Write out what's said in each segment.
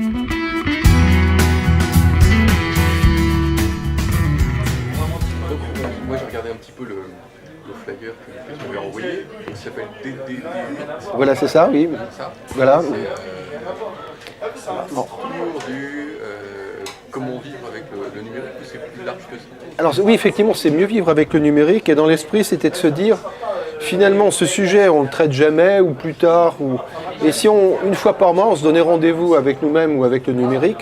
Moi j'ai regardé un petit peu le flyer que tu m'avais envoyé, il s'appelle DD. Voilà, c'est ça, oui. Ça. Voilà. C'est un tour du comment vivre avec le numérique, ou c'est plus large que ça? Alors oui, effectivement, c'est mieux vivre avec le numérique, et dans l'esprit, c'était de se dire, finalement, ce sujet, on le traite jamais, ou plus tard, et si une fois par mois, on se donnait rendez-vous avec nous-mêmes ou avec le numérique,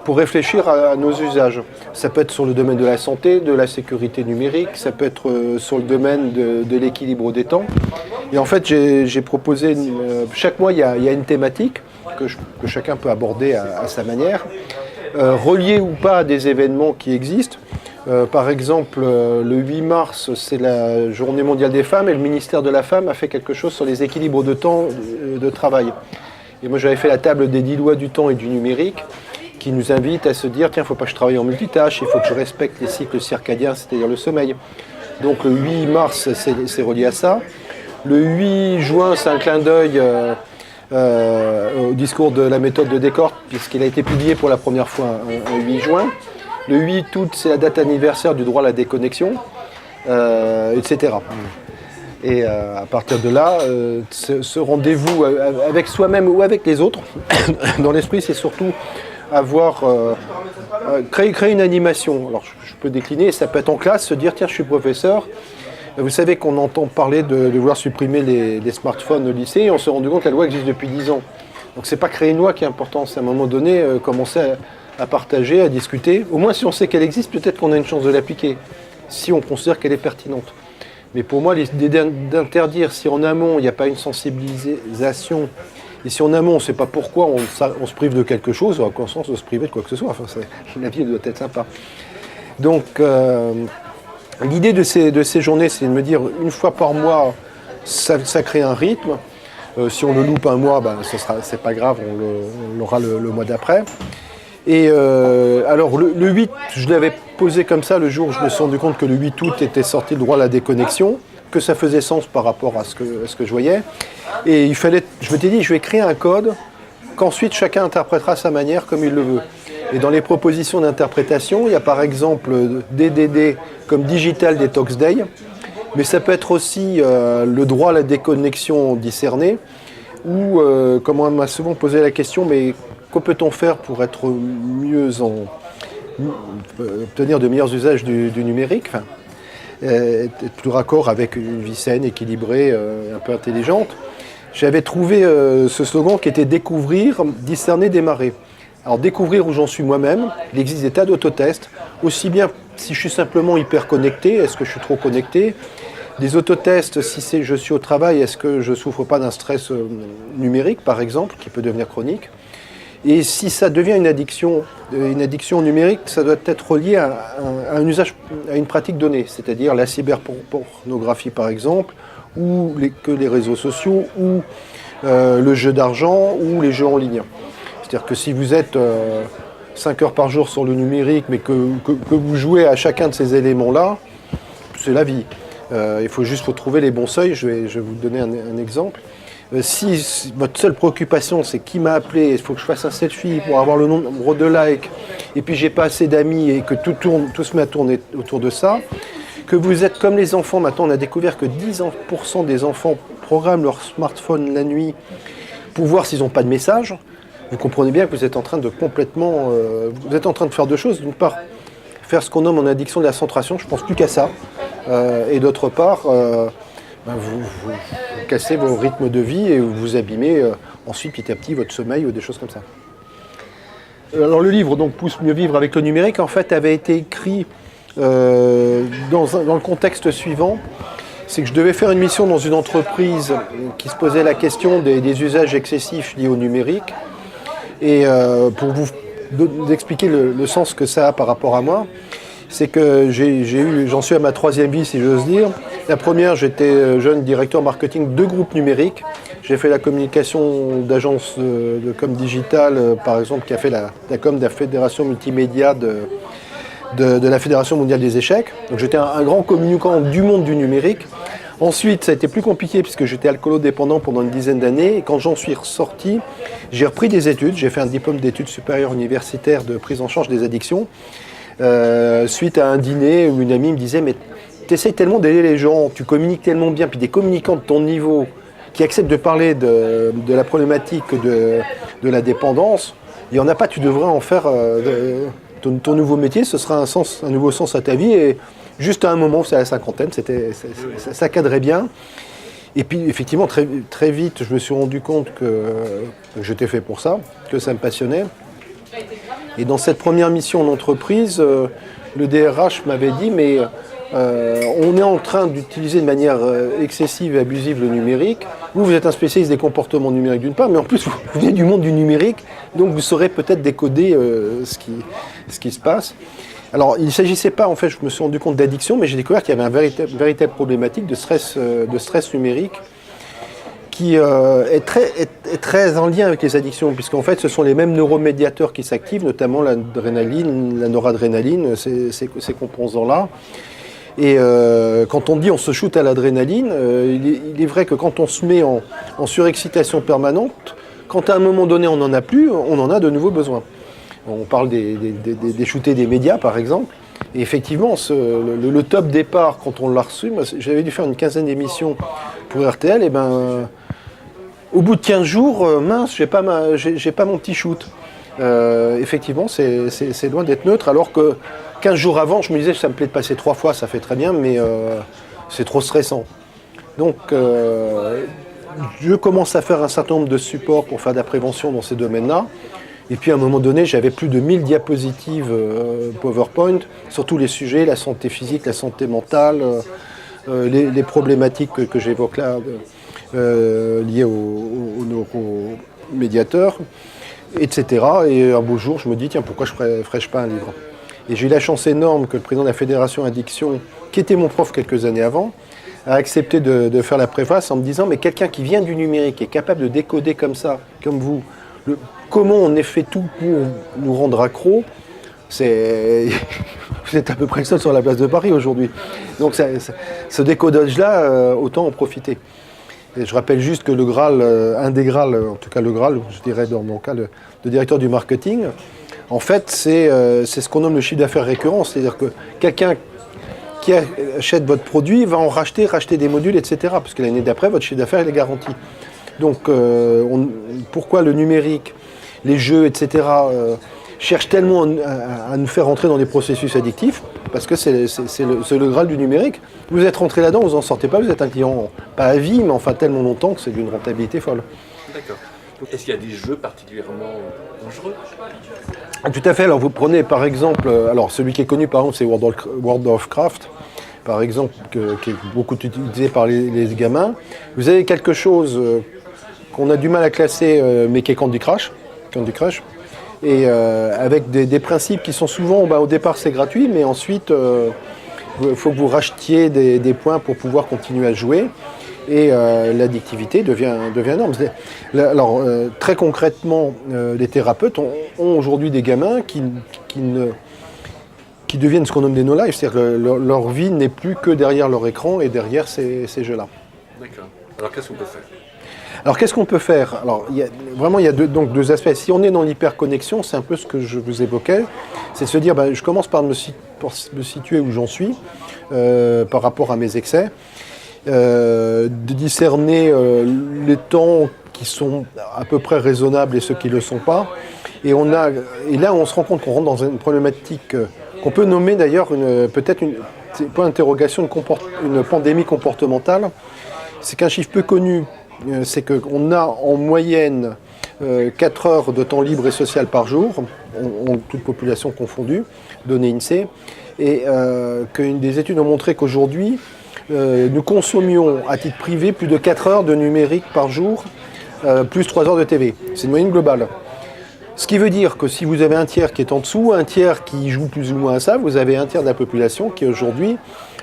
pour réfléchir à nos usages. Ça peut être sur le domaine de la santé, de la sécurité numérique, ça peut être sur le domaine de l'équilibre des temps. Et en fait, j'ai proposé, chaque mois, il y a une thématique que chacun peut aborder à sa manière, reliée ou pas à des événements qui existent. Par exemple, le 8 mars, c'est la Journée mondiale des femmes, et le ministère de la Femme a fait quelque chose sur les équilibres de temps de travail. Et moi, j'avais fait la table des 10 lois du temps et du numérique, qui nous invite à se dire, tiens, il ne faut pas que je travaille en multitâche, il faut que je respecte les cycles circadiens, c'est-à-dire le sommeil. Donc le 8 mars, c'est relié à ça. Le 8 juin, c'est un clin d'œil au discours de la méthode de Descartes, puisqu'il a été publié pour la première fois un 8 juin. Le 8 août, c'est la date anniversaire du droit à la déconnexion, etc. Et à partir de là, ce rendez-vous avec soi-même ou avec les autres, dans l'esprit, c'est surtout créer une animation. Alors je peux décliner, ça peut être en classe, se dire tiens, je suis professeur. Vous savez qu'on entend parler de vouloir supprimer les smartphones au lycée, et on s'est rendu compte que la loi existe depuis 10 ans. Donc c'est pas créer une loi qui est important, c'est à un moment donné commencer à partager, à discuter. Au moins si on sait qu'elle existe, peut-être qu'on a une chance de l'appliquer, si on considère qu'elle est pertinente. Mais pour moi, l'idée d'interdire, si en amont il n'y a pas une sensibilisation, et si en amont on ne sait pas pourquoi on se prive de quelque chose, on a conscience de se priver de quoi que ce soit. Enfin, la vie doit être sympa. Donc, l'idée de ces journées, c'est de me dire, une fois par mois, ça crée un rythme. Si on le loupe un mois, c'est pas grave, on l'aura le mois d'après. Et alors, le 8, je l'avais posé comme ça le jour où je me suis rendu compte que le 8 août était sorti le droit à la déconnexion, que ça faisait sens par rapport à ce que je voyais. Et je m'étais dit, je vais créer un code qu'ensuite chacun interprétera à sa manière comme il le veut. Et dans les propositions d'interprétation, il y a par exemple DDD comme Digital Detox Day, mais ça peut être aussi le droit à la déconnexion discerné, ou comme on m'a souvent posé la question, mais que peut-on faire pour être obtenir de meilleurs usages du numérique, être plus raccord avec une vie saine, équilibrée, un peu intelligente. J'avais trouvé ce slogan qui était « Découvrir, discerner, démarrer ». Alors découvrir où j'en suis moi-même, il existe des tas d'autotests, aussi bien si je suis simplement hyper connecté, est-ce que je suis trop connecté, des autotests si je suis au travail, est-ce que je ne souffre pas d'un stress numérique par exemple, qui peut devenir chronique. Et si ça devient une addiction numérique, ça doit être relié à un usage, à une pratique donnée, c'est-à-dire la cyberpornographie par exemple, ou les réseaux sociaux, ou le jeu d'argent, ou les jeux en ligne. C'est-à-dire que si vous êtes 5 heures par jour sur le numérique, mais que vous jouez à chacun de ces éléments-là, c'est la vie. Il faut trouver les bons seuils. Je vais vous donner un exemple. Si votre seule préoccupation, c'est qui m'a appelé, il faut que je fasse un selfie pour avoir le nombre de likes, et puis j'ai pas assez d'amis, et que tout se met à tourner autour de ça, que vous êtes comme les enfants. Maintenant, on a découvert que 10% des enfants programment leur smartphone la nuit pour voir s'ils n'ont pas de message. Vous comprenez bien que vous êtes en train de faire deux choses. D'une part, faire ce qu'on nomme en addiction de la centration, je ne pense plus qu'à ça. Et d'autre part, vous cassez vos rythmes de vie et vous abîmez ensuite petit à petit votre sommeil ou des choses comme ça. Alors le livre, donc, Pousse mieux vivre avec le numérique, en fait, avait été écrit dans le contexte suivant. C'est que je devais faire une mission dans une entreprise qui se posait la question des usages excessifs liés au numérique. Et pour vous expliquer le sens que ça a par rapport à moi, c'est que j'en suis à ma 3e vie, si j'ose dire. La première, j'étais jeune directeur marketing de groupe numérique. J'ai fait la communication d'agence de com digital, par exemple, qui a fait la com de la fédération multimédia de la Fédération mondiale des échecs. Donc j'étais un grand communicant du monde du numérique. Ensuite, ça a été plus compliqué puisque j'étais alcoolodépendant pendant une dizaine d'années. Et quand j'en suis ressorti, j'ai repris des études. J'ai fait un diplôme d'études supérieures universitaires de prise en charge des addictions. Suite à un dîner où une amie me disait « Mais tu essayes tellement d'aider les gens, tu communiques tellement bien, puis des communicants de ton niveau qui acceptent de parler de la problématique de la dépendance, il n'y en a pas, tu devrais en faire ton nouveau métier, ce sera un nouveau sens à ta vie. » Et juste à un moment, c'est à la cinquantaine, ça cadrait bien. Et puis effectivement, très, très vite, je me suis rendu compte que j'étais fait pour ça, que ça me passionnait. Et dans cette première mission d'entreprise, le DRH m'avait dit, mais on est en train d'utiliser de manière excessive et abusive le numérique. Vous êtes un spécialiste des comportements numériques d'une part, mais en plus, vous venez du monde du numérique, donc vous saurez peut-être décoder ce qui se passe. Alors, il ne s'agissait pas, en fait, je me suis rendu compte d'addiction, mais j'ai découvert qu'il y avait une véritable problématique de stress numérique qui est très en lien avec les addictions, puisqu'en fait, ce sont les mêmes neuromédiateurs qui s'activent, notamment l'adrénaline, la noradrénaline, ces composants-là. Et quand on dit on se shoot à l'adrénaline, il est vrai que quand on se met en surexcitation permanente, quand à un moment donné on n'en a plus, on en a de nouveaux besoins. On parle des shootés des médias, par exemple. Et effectivement, le top départ, quand on l'a reçu, moi, j'avais dû faire une quinzaine d'émissions pour RTL, et au bout de 15 jours, mince, j'ai pas mon petit shoot. Effectivement, c'est loin d'être neutre, alors que 15 jours avant, je me disais, ça me plaît de passer 3 fois, ça fait très bien, mais c'est trop stressant. Donc, je commence à faire un certain nombre de supports pour faire de la prévention dans ces domaines-là. Et puis à un moment donné, j'avais plus de 1000 diapositives PowerPoint sur tous les sujets, la santé physique, la santé mentale, les problématiques que j'évoque là, liées aux neuromédiateurs, etc. Et un beau jour, je me dis, tiens, pourquoi je ne ferais pas un livre ? Et j'ai eu la chance énorme que le président de la Fédération Addiction, qui était mon prof quelques années avant, a accepté de faire la préface en me disant, mais quelqu'un qui vient du numérique est capable de décoder comme ça, comme vous, comment on ait fait tout pour nous rendre accros, vous êtes à peu près le seul sur la place de Paris aujourd'hui. Donc ce décodage-là, autant en profiter. Et je rappelle juste que le Graal, un des Graal, en tout cas le Graal, je dirais dans mon cas, le directeur du marketing, en fait, c'est ce qu'on nomme le chiffre d'affaires récurrent. C'est-à-dire que quelqu'un qui achète votre produit va en racheter des modules, etc. Parce que l'année d'après, votre chiffre d'affaires est garanti. Donc, pourquoi le numérique, les jeux, etc., cherchent tellement à nous faire rentrer dans des processus addictifs? Parce que c'est le Graal du numérique. Vous êtes rentré là-dedans, vous n'en sortez pas, vous êtes un client, pas à vie, mais enfin tellement longtemps que c'est d'une rentabilité folle. D'accord. Est-ce qu'il y a des jeux particulièrement dangereux? Tout à fait. Alors vous prenez par exemple, celui qui est connu par exemple, c'est World of Craft, par exemple, qui est beaucoup utilisé par les gamins. Vous avez quelque chose qu'on a du mal à classer, mais qui est Candy Crush, et avec des principes qui sont souvent, au départ c'est gratuit, mais ensuite il faut que vous rachetiez des points pour pouvoir continuer à jouer. Et l'addictivité devient énorme. Alors, très concrètement, les thérapeutes ont aujourd'hui des gamins qui deviennent ce qu'on nomme des no-life, c'est-à-dire que leur vie n'est plus que derrière leur écran et derrière ces jeux-là. D'accord. Alors, qu'est-ce qu'on peut faire ? Alors, qu'est-ce qu'on peut faire ? Alors, il y a deux aspects. Si on est dans l'hyperconnexion, c'est un peu ce que je vous évoquais, c'est de se dire, je commence par me situer où j'en suis par rapport à mes excès. De discerner les temps qui sont à peu près raisonnables et ceux qui ne le sont pas. Et là, on se rend compte qu'on rentre dans une problématique qu'on peut nommer d'ailleurs c'est pas interrogation, une pandémie comportementale. C'est qu'un chiffre peu connu, c'est qu'on a en moyenne 4 heures de temps libre et social par jour, toute population confondue, données INSEE, et qu'une des études ont montré qu'aujourd'hui, nous consommions à titre privé plus de 4 heures de numérique par jour, plus 3 heures de TV. C'est une moyenne globale. Ce qui veut dire que si vous avez un tiers qui est en dessous, un tiers qui joue plus ou moins à ça, vous avez un tiers de la population qui aujourd'hui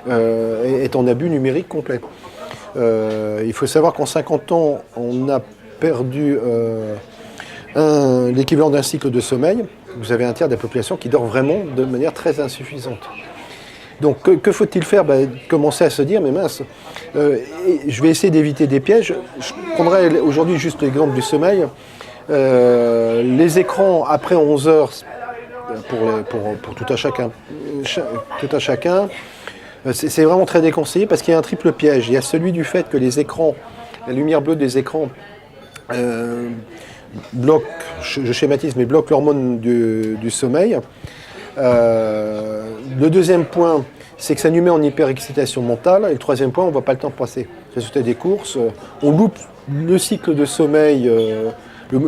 est en abus numérique complet. Il faut savoir qu'en 50 ans, on a perdu l'équivalent d'un cycle de sommeil. Vous avez un tiers de la population qui dort vraiment de manière très insuffisante. Donc que faut-il faire? Commencer à se dire, mais mince, je vais essayer d'éviter des pièges. Je prendrai aujourd'hui juste l'exemple du sommeil. Les écrans après 11 heures, pour tout à chacun, c'est vraiment très déconseillé parce qu'il y a un triple piège. Il y a celui du fait que les écrans, la lumière bleue des écrans bloque, je schématise, mais bloque l'hormone du sommeil. Le deuxième point, c'est que ça nous met en hyperexcitation mentale. Et le troisième point, on ne voit pas le temps passer. Résultat des courses, on loupe le cycle de sommeil,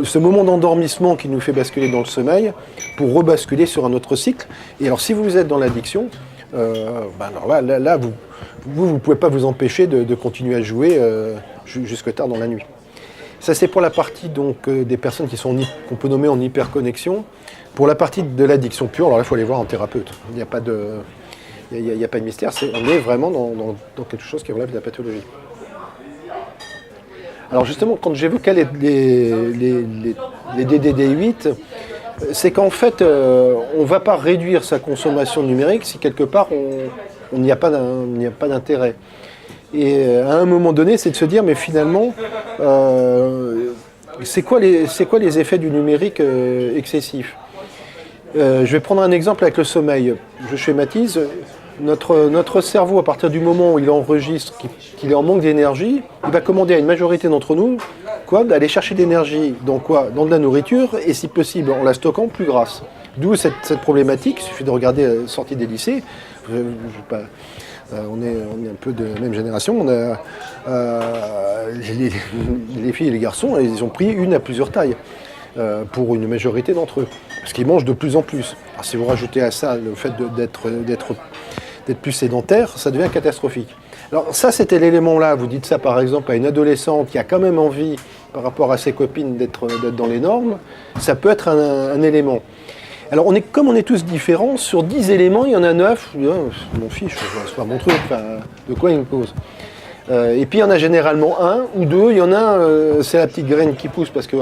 ce moment d'endormissement qui nous fait basculer dans le sommeil, pour rebasculer sur un autre cycle. Et alors, si vous êtes dans l'addiction, alors là, vous ne pouvez pas vous empêcher de continuer à jouer jusque tard dans la nuit. Ça, c'est pour la partie donc, des personnes qu'on peut nommer en hyperconnexion. Pour la partie de l'addiction pure, alors là, il faut aller voir un thérapeute. Il n'y a pas de mystère. On est vraiment dans quelque chose qui relève de la pathologie. Alors justement, quand j'évoquais les DDD8, c'est qu'en fait, on ne va pas réduire sa consommation numérique si quelque part, on n'y a pas d'intérêt. Et à un moment donné, c'est de se dire, mais finalement, c'est quoi les effets du numérique excessif? Je vais prendre un exemple avec le sommeil. Je schématise. Notre cerveau, à partir du moment où il enregistre qu'il est en manque d'énergie, il va commander à une majorité d'entre nous d'aller chercher de l'énergie dans de la nourriture et si possible en la stockant plus grasse. D'où cette problématique. Il suffit de regarder la sortie des lycées. On est un peu de la même génération. Les filles et les garçons, ils ont pris une à plusieurs tailles pour une majorité d'entre eux. Parce qu'ils mangent de plus en plus. Alors, si vous rajoutez à ça le fait d'être plus sédentaire, ça devient catastrophique. Alors ça, c'était l'élément-là. Vous dites ça par exemple à une adolescente qui a quand même envie, par rapport à ses copines, d'être dans les normes. Ça peut être un élément. Alors comme on est tous différents, sur 10 éléments, il y en a 9. Mon fiche, c'est pas mon truc, de quoi il me pose. Et puis il y en a généralement un ou deux. Il y en a c'est la petite graine qui pousse parce que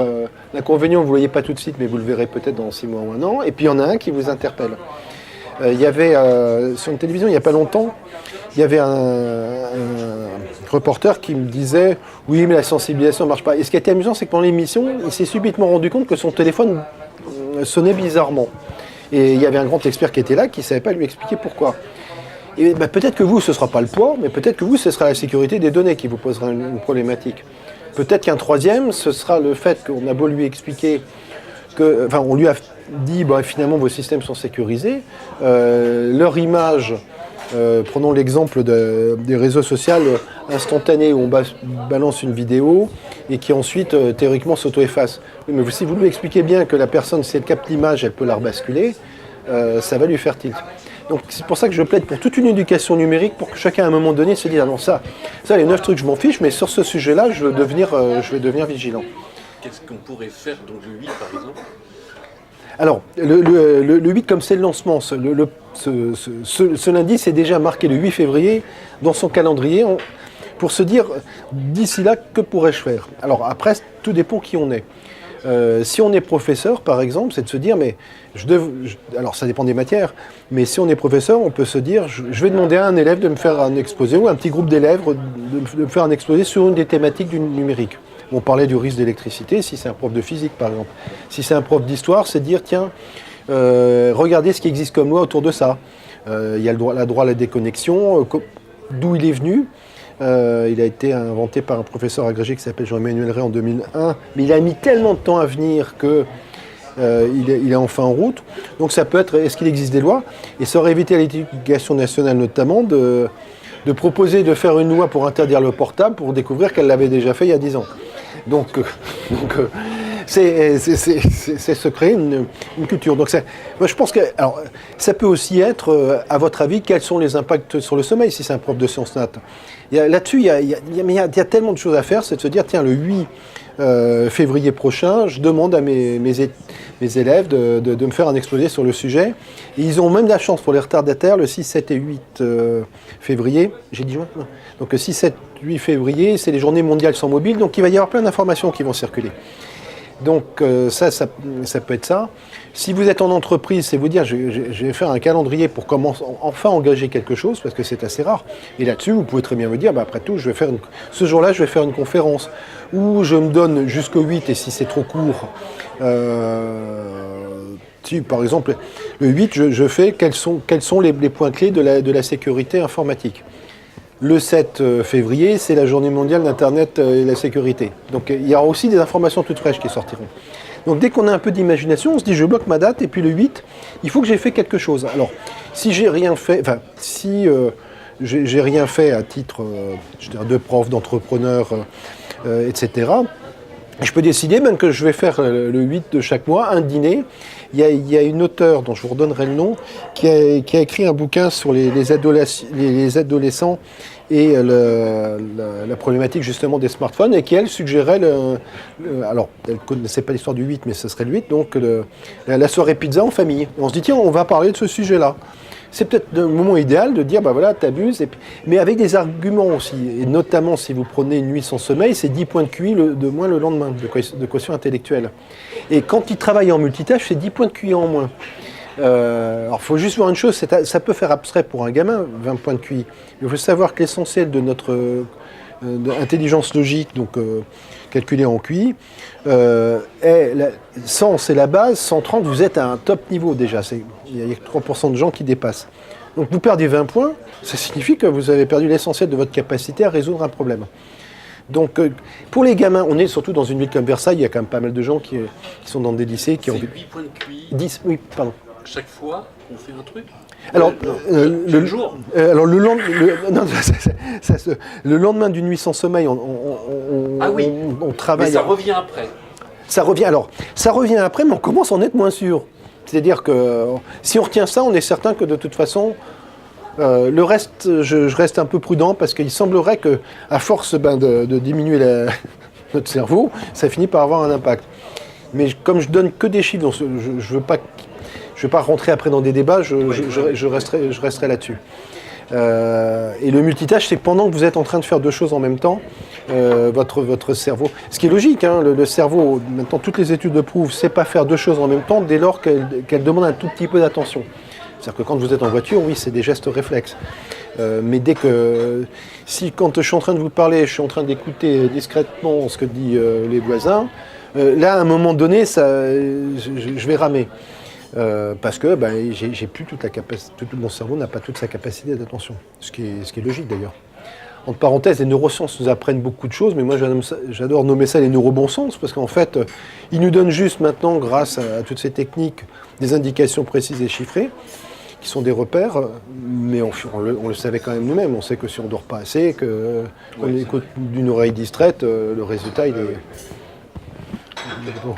l'inconvénient, vous ne le voyez pas tout de suite, mais vous le verrez peut-être dans 6 mois ou un an. Et puis il y en a un qui vous interpelle. Il y avait sur une télévision, il n'y a pas longtemps, il y avait un reporter qui me disait « Oui, mais la sensibilisation ne marche pas ». Et ce qui était amusant, c'est que pendant l'émission, il s'est subitement rendu compte que son téléphone sonnait bizarrement. Et il y avait un grand expert qui était là, qui ne savait pas lui expliquer pourquoi. Et peut-être que vous, ce ne sera pas le poids, mais peut-être que vous, ce sera la sécurité des données qui vous posera une problématique. Peut-être qu'un troisième, ce sera le fait qu'on a beau lui expliquer on lui a dit finalement vos systèmes sont sécurisés, leur image, prenons l'exemple des réseaux sociaux instantanés où on balance une vidéo et qui ensuite théoriquement s'auto-efface. Mais si vous lui expliquez bien que la personne, si elle capte l'image, elle peut la rebasculer, ça va lui faire tilt. Donc c'est pour ça que je plaide pour toute une éducation numérique pour que chacun à un moment donné se dise « Ah non, ça les 9 trucs je m'en fiche, mais sur ce sujet-là, je vais devenir vigilant ». Qu'est-ce qu'on pourrait faire donc le 8 par exemple? Alors, le 8 comme c'est le lancement, ce lundi c'est déjà marqué le 8 février dans son calendrier pour se dire d'ici là que pourrais-je faire? Alors après, tout dépend qui on est. Si on est professeur par exemple, c'est de se dire mais alors ça dépend des matières, mais si on est professeur, on peut se dire je vais demander à un élève de me faire un exposé ou un petit groupe d'élèves de me faire un exposé sur une des thématiques du numérique. On parlait du risque d'électricité, si c'est un prof de physique par exemple. Si c'est un prof d'histoire, c'est dire tiens, regardez ce qui existe comme loi autour de ça. Il y a le droit à la déconnexion, d'où il est venu. Il a été inventé par un professeur agrégé qui s'appelle Jean-Emmanuel Ray en 2001, mais il a mis tellement de temps à venir que il est enfin en route. Donc ça peut être, est-ce qu'il existe des lois? Et ça aurait évité à l'éducation nationale notamment de proposer de faire une loi pour interdire le portable pour découvrir qu'elle l'avait déjà fait il y a 10 ans. Donc c'est se créer une culture. Donc moi je pense que alors, ça peut aussi être, à votre avis, quels sont les impacts sur le sommeil si c'est un prof de sciences nat. Là-dessus, il y a tellement de choses à faire, c'est de se dire, tiens, le 8 février prochain, je demande à mes élèves de me faire un exposé sur le sujet. Et ils ont même la chance pour les retardataires, le 6, 7 et 8 février, j'ai dit juin, non. Donc le 6, 7, 8 février, c'est les journées mondiales sans mobile, donc il va y avoir plein d'informations qui vont circuler. Donc ça peut être ça. Si vous êtes en entreprise, c'est vous dire, je vais faire un calendrier pour enfin engager quelque chose, parce que c'est assez rare. Et là-dessus, vous pouvez très bien vous dire, après tout, ce jour-là, je vais faire une conférence, ou je me donne jusqu'au 8, et si c'est trop court, si par exemple, le 8, je fais quels sont les points clés de la sécurité informatique. Le 7 février, c'est la journée mondiale d'Internet et la sécurité. Donc il y aura aussi des informations toutes fraîches qui sortiront. Donc dès qu'on a un peu d'imagination, on se dit je bloque ma date et puis le 8, il faut que j'ai fait quelque chose. Alors si j'ai rien fait, j'ai rien fait à titre de prof, d'entrepreneur, etc., je peux décider même que je vais faire le 8 de chaque mois un dîner. Il y a une auteure dont je vous redonnerai le nom qui a écrit un bouquin sur les adolescents et la problématique justement des smartphones et qui elle suggérait alors elle ne connaissait pas l'histoire du 8 mais ce serait le 8 donc la soirée pizza en famille. Et on se dit tiens on va parler de ce sujet-là. C'est peut-être le moment idéal de dire, voilà, t'abuses, mais avec des arguments aussi. Et notamment, si vous prenez une nuit sans sommeil, c'est 10 points de QI de moins le lendemain, de quotient intellectuel. Et quand il travaille en multitâche, c'est 10 points de QI en moins. Alors, il faut juste voir une chose, ça peut faire abstrait pour un gamin, 20 points de QI. Il faut savoir que l'essentiel de notre intelligence logique, donc calculée en QI, 100 c'est la base, 130 vous êtes à un top niveau déjà. Il y a 3% de gens qui dépassent. Donc vous perdez 20 points, ça signifie que vous avez perdu l'essentiel de votre capacité à résoudre un problème. Donc pour les gamins, on est surtout dans une ville comme Versailles, il y a quand même pas mal de gens qui sont dans des lycées qui ont... 8 points de QI 10, oui, pardon. Chaque fois qu'on fait un truc alors, le jour. Alors le lendemain d'une nuit sans sommeil, on travaille. Mais ça revient après. Ça revient après, mais on commence à en être moins sûr. C'est-à-dire que si on retient ça, on est certain que de toute façon, le reste, je reste un peu prudent parce qu'il semblerait que, à force de diminuer notre cerveau, ça finit par avoir un impact. Mais comme je donne que des chiffres, donc je veux pas. Je ne vais pas rentrer après dans des débats, je resterai là-dessus. Et le multitâche, c'est pendant que vous êtes en train de faire deux choses en même temps, votre cerveau. Ce qui est logique, hein, le cerveau, maintenant toutes les études le prouvent, c'est pas faire deux choses en même temps dès lors qu'elle demande un tout petit peu d'attention. C'est-à-dire que quand vous êtes en voiture, oui, c'est des gestes réflexes. Mais quand je suis en train de vous parler, je suis en train d'écouter discrètement ce que disent les voisins, là, à un moment donné, je vais ramer. Parce que j'ai plus toute la capacité, tout mon cerveau n'a pas toute sa capacité d'attention, ce qui est logique d'ailleurs. Entre parenthèses, les neurosciences nous apprennent beaucoup de choses, mais moi j'adore nommer ça les neurobons sens, parce qu'en fait, ils nous donnent juste maintenant, grâce à toutes ces techniques, des indications précises et chiffrées, qui sont des repères, mais on le savait quand même nous-mêmes. On sait que si on ne dort pas assez, qu'on écoute d'une oreille distraite, le résultat il est... Bon.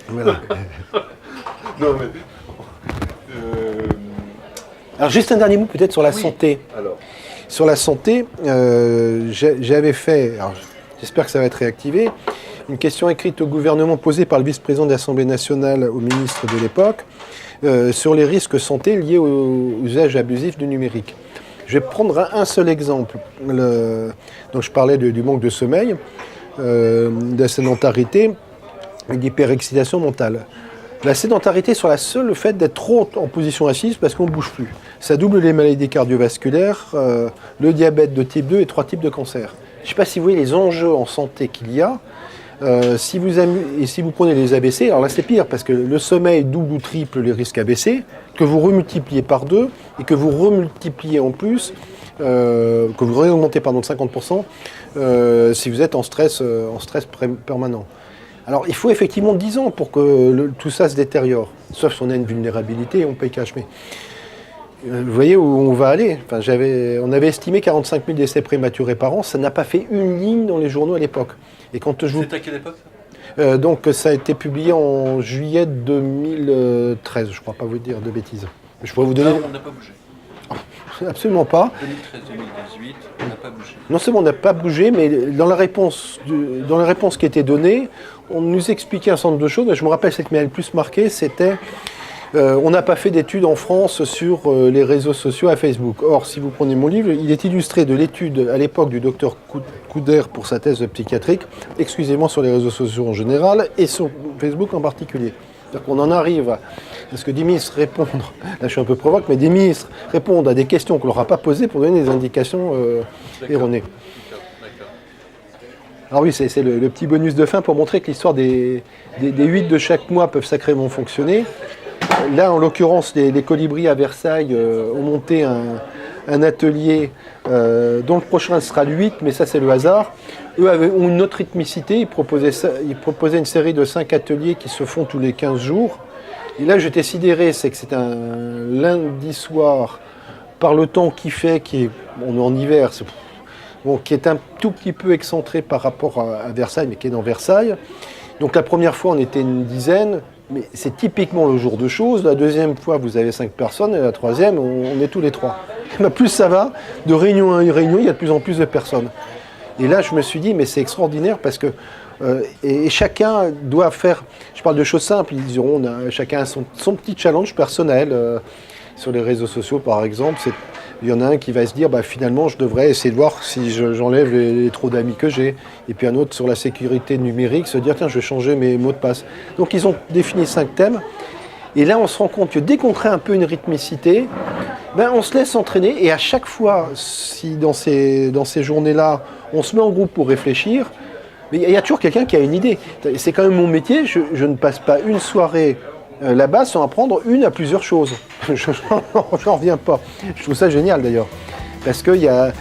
Voilà. Non, mais, Alors juste un dernier mot peut-être sur la santé. Alors. Sur la santé, j'avais fait, alors j'espère que ça va être réactivé, une question écrite au gouvernement posée par le vice-président de l'Assemblée nationale au ministre de l'époque sur les risques santé liés au usage abusif du numérique. Je vais prendre un seul exemple. Donc je parlais du manque de sommeil, de la sédentarité et d'hyperexcitation mentale. La sédentarité sur le fait d'être trop en position assise parce qu'on ne bouge plus. Ça double les maladies cardiovasculaires, le diabète de type 2 et 3 types de cancers. Je ne sais pas si vous voyez les enjeux en santé qu'il y a. Si vous prenez les ABC, alors là c'est pire parce que le sommeil double ou triple les risques ABC, que vous remultipliez par 2 et que vous remultipliez en plus, que vous réaugmentez de 50% si vous êtes en stress permanent. Alors il faut effectivement 10 ans pour que tout ça se détériore, sauf si on a une vulnérabilité et on paye cash. Mais vous voyez où on va aller. Enfin, on avait estimé 45 000 décès prématurés par an, ça n'a pas fait une ligne dans les journaux à l'époque. C'est à quelle époque donc ça a été publié en juillet 2013, je ne crois pas vous dire de bêtises. Je pourrais vous donner... Là, on n'a pas bougé. Absolument pas. 2013-2018, on n'a pas bougé. Non seulement on n'a pas bougé, mais dans la réponse qui était donnée, on nous expliquait un certain nombre de choses. Je me rappelle, ce qui m'a le plus marqué, c'était On n'a pas fait d'études en France sur les réseaux sociaux à Facebook. Or, si vous prenez mon livre, il est illustré de l'étude à l'époque du docteur Couder pour sa thèse psychiatrique, exclusivement sur les réseaux sociaux en général et sur Facebook en particulier. C'est-à-dire qu'on en arrive à ce que des ministres répondent, là je suis un peu provoque, mais des ministres répondent à des questions qu'on ne leur a pas posées pour donner des indications erronées. Alors oui, c'est le petit bonus de fin pour montrer que l'histoire des 8 de chaque mois peuvent sacrément fonctionner. Là, en l'occurrence, les colibris à Versailles ont monté un atelier dont le prochain sera le 8, mais ça c'est le hasard. Eux ont une autre rythmicité, ils proposaient une série de 5 ateliers qui se font tous les 15 jours. Et là, j'étais sidéré, c'est que c'est un lundi soir, par le temps qu'il fait, on est en hiver, qui est un tout petit peu excentré par rapport à Versailles, mais qui est dans Versailles. Donc la première fois, on était une dizaine, mais c'est typiquement le jour de choses. La deuxième fois, vous avez 5 personnes, et la troisième, on est tous les 3. Et plus ça va, de réunion en réunion, il y a de plus en plus de personnes. Et là, je me suis dit, mais c'est extraordinaire parce que et chacun doit faire, je parle de choses simples, ils diront, chacun a son petit challenge personnel sur les réseaux sociaux, par exemple. Il y en a un qui va se dire, finalement, je devrais essayer de voir si j'enlève les trop d'amis que j'ai. Et puis un autre sur la sécurité numérique, se dire, tiens, je vais changer mes mots de passe. Donc ils ont défini 5 thèmes. Et là, on se rend compte que dès qu'on crée un peu une rythmicité, on se laisse entraîner. Et à chaque fois, si dans ces journées-là, on se met en groupe pour réfléchir, mais il y a toujours quelqu'un qui a une idée. C'est quand même mon métier, je ne passe pas une soirée là-bas sans apprendre une à plusieurs choses. Je n'en reviens pas. Je trouve ça génial d'ailleurs. Parce qu'il y a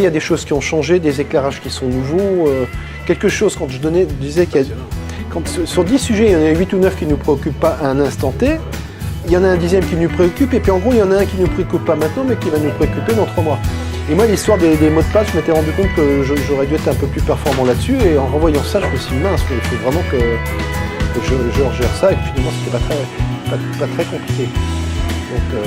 des choses qui ont changé, des éclairages qui sont nouveaux. Quelque chose, quand je disais qu'il y a... sur 10 sujets, il y en a 8 ou 9 qui ne nous préoccupent pas à un instant T. Il y en a un 10e qui nous préoccupe. Et puis en gros, il y en a un qui ne nous préoccupe pas maintenant, mais qui va nous préoccuper dans 3 mois. Et moi, l'histoire des mots de passe, je m'étais rendu compte que j'aurais dû être un peu plus performant là-dessus. Et en revoyant ça, je me suis dit, mince, il faut vraiment que je gère ça. Et finalement, c'était pas très compliqué. Donc,